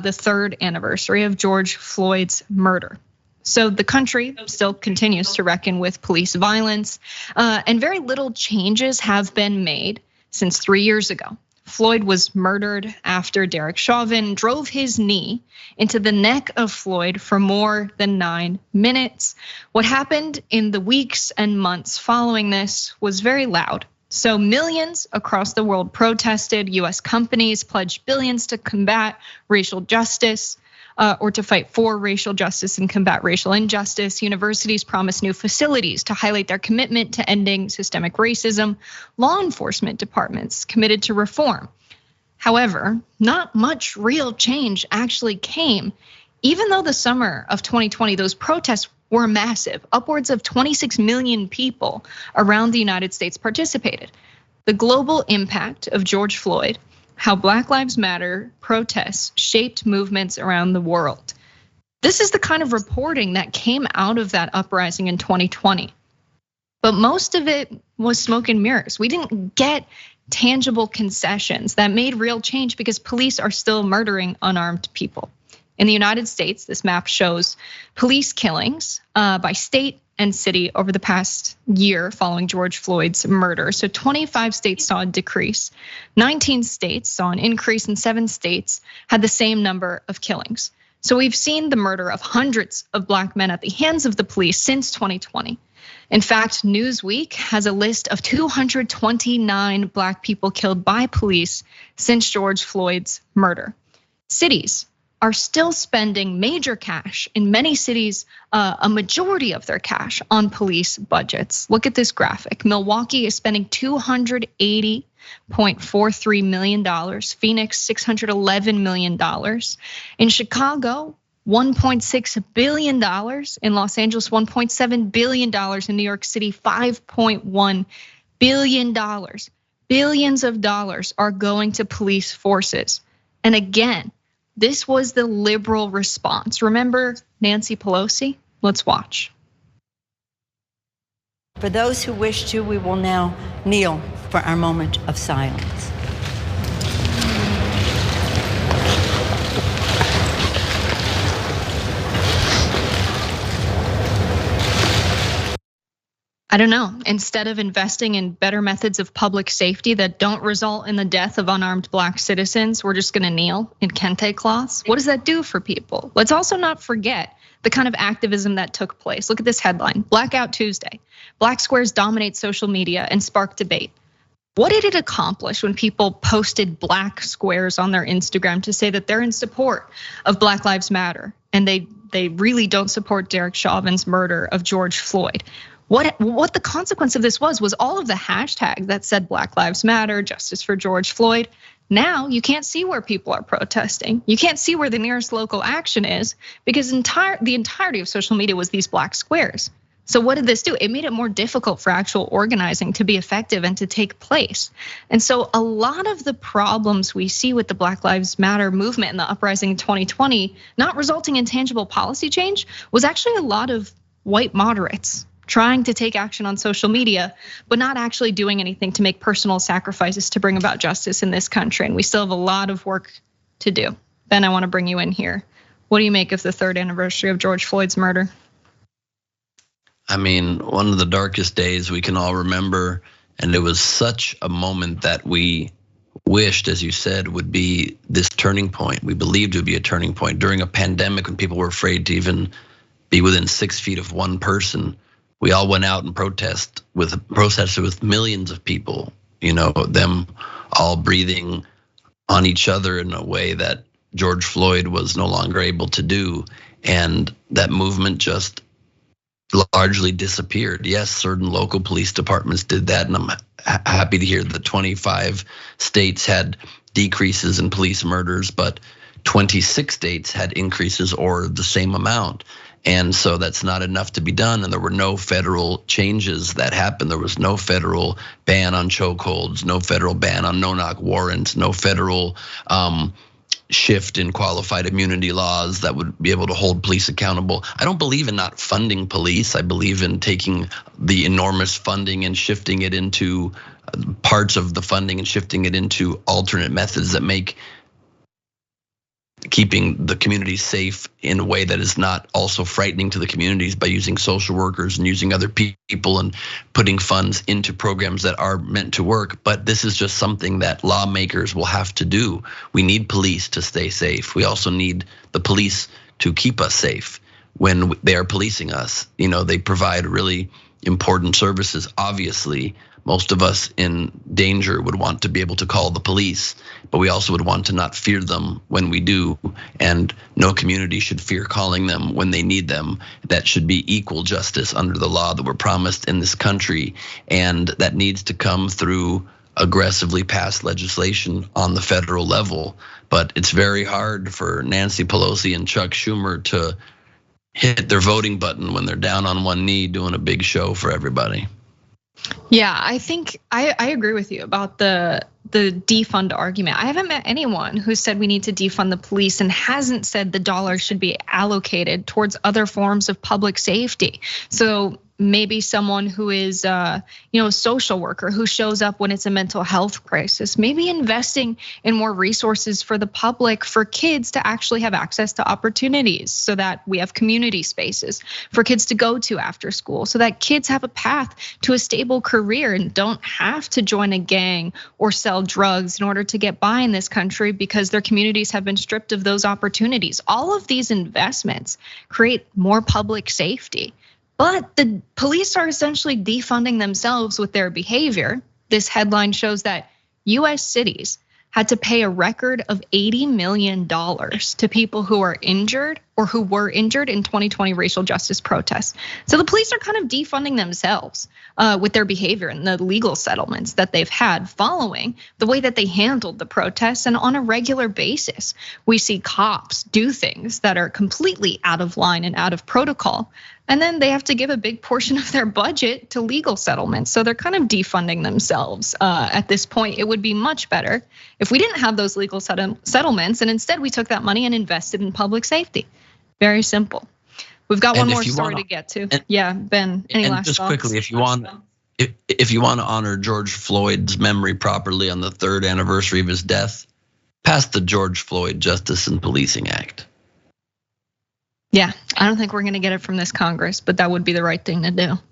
the 3rd anniversary of George Floyd's murder. So the country still continues to reckon with police violence, and very little changes have been made since 3 years ago. Floyd was murdered after Derek Chauvin drove his knee into the neck of Floyd for more than 9 minutes. What happened in the weeks and months following this was very loud. So millions across the world protested. US companies pledged billions to combat racial justice, or to fight for racial justice and combat racial injustice. Universities promised new facilities to highlight their commitment to ending systemic racism. Law enforcement departments committed to reform. However, not much real change actually came. Even though the summer of 2020, those protests were massive, upwards of 26 million people around the United States participated. The global impact of George Floyd, how Black Lives Matter protests shaped movements around the world. This is the kind of reporting that came out of that uprising in 2020. But most of it was smoke and mirrors. We didn't get tangible concessions that made real change because police are still murdering unarmed people. In the United States, this map shows police killings by state and city over the past year following George Floyd's murder. So 25 states saw a decrease, 19 states saw an increase, and 7 states had the same number of killings. So we've seen the murder of hundreds of Black men at the hands of the police since 2020. In fact, Newsweek has a list of 229 Black people killed by police since George Floyd's murder. Cities are still spending major cash in many cities, a majority of their cash on police budgets. Look at this graphic. Milwaukee is spending $280.43 million. Phoenix, $611 million. In Chicago, $1.6 billion. In Los Angeles, $1.7 billion. In New York City, $5.1 billion. Billions of dollars are going to police forces. And again, this was the liberal response. Remember Nancy Pelosi? Let's watch. For those who wish to, we will now kneel for our moment of silence. I don't know, instead of investing in better methods of public safety that don't result in the death of unarmed Black citizens, we're just gonna kneel in kente cloths. What does that do for people? Let's also not forget the kind of activism that took place. Look at this headline, Blackout Tuesday. Black squares dominate social media and spark debate. What did it accomplish when people posted black squares on their Instagram to say that they're in support of Black Lives Matter and they really don't support Derek Chauvin's murder of George Floyd? What the consequence of this was all of the hashtags that said Black Lives Matter, justice for George Floyd. Now you can't see where people are protesting. You can't see where the nearest local action is because the entirety of social media was these black squares. So what did this do? It made it more difficult for actual organizing to be effective and to take place. And so a lot of the problems we see with the Black Lives Matter movement and the uprising in 2020, not resulting in tangible policy change, was actually a lot of white moderates trying to take action on social media, but not actually doing anything to make personal sacrifices to bring about justice in this country. And we still have a lot of work to do. Ben, I want to bring you in here. What do you make of the 3rd anniversary of George Floyd's murder? I mean, one of the darkest days we can all remember, and it was such a moment that we wished, as you said, would be this turning point. We believed it would be a turning point during a pandemic when people were afraid to even be within 6 feet of one person. We all went out and protested with millions of people, them all breathing on each other in a way that George Floyd was no longer able to do. And that movement just largely disappeared. Yes, certain local police departments did that, and I'm happy to hear that 25 states had decreases in police murders, but 26 states had increases or the same amount. And so that's not enough to be done. And there were no federal changes that happened. There was no federal ban on chokeholds, no federal ban on no-knock warrants, no federal shift in qualified immunity laws that would be able to hold police accountable. I don't believe in not funding police. I believe in taking the enormous funding and shifting it into parts of the funding and shifting it into alternate methods that make keeping the community safe in a way that is not also frightening to the communities by using social workers and using other people and putting funds into programs that are meant to work. But this is just something that lawmakers will have to do. We need police to stay safe. We also need the police to keep us safe when they are policing us. You know, they provide really important services. Obviously, most of us in danger would want to be able to call the police, but we also would want to not fear them when we do. And no community should fear calling them when they need them. That should be equal justice under the law that we're promised in this country. And that needs to come through aggressively passed legislation on the federal level. But it's very hard for Nancy Pelosi and Chuck Schumer to hit their voting button when they're down on one knee doing a big show for everybody. Yeah, I think I agree with you about the defund argument. I haven't met anyone who said we need to defund the police and hasn't said the dollars should be allocated towards other forms of public safety. So maybe someone who is a social worker who shows up when it's a mental health crisis, maybe investing in more resources for the public, for kids to actually have access to opportunities so that we have community spaces for kids to go to after school, so that kids have a path to a stable career and don't have to join a gang or sell drugs in order to get by in this country because their communities have been stripped of those opportunities. All of these investments create more public safety. But the police are essentially defunding themselves with their behavior. This headline shows that US cities had to pay a record of $80 million to people who are injured or who were injured in 2020 racial justice protests. So the police are kind of defunding themselves with their behavior and the legal settlements that they've had following the way that they handled the protests. And on a regular basis, we see cops do things that are completely out of line and out of protocol. And then they have to give a big portion of their budget to legal settlements. So they're kind of defunding themselves at this point. It would be much better if we didn't have those legal settlements and instead we took that money and invested in public safety. Very simple. We've got one more story to get to. Yeah, Ben, any last thoughts? Just quickly, if you want to honor George Floyd's memory properly on the 3rd anniversary of his death, pass the George Floyd Justice and Policing Act. Yeah, I don't think we're gonna get it from this Congress, but that would be the right thing to do.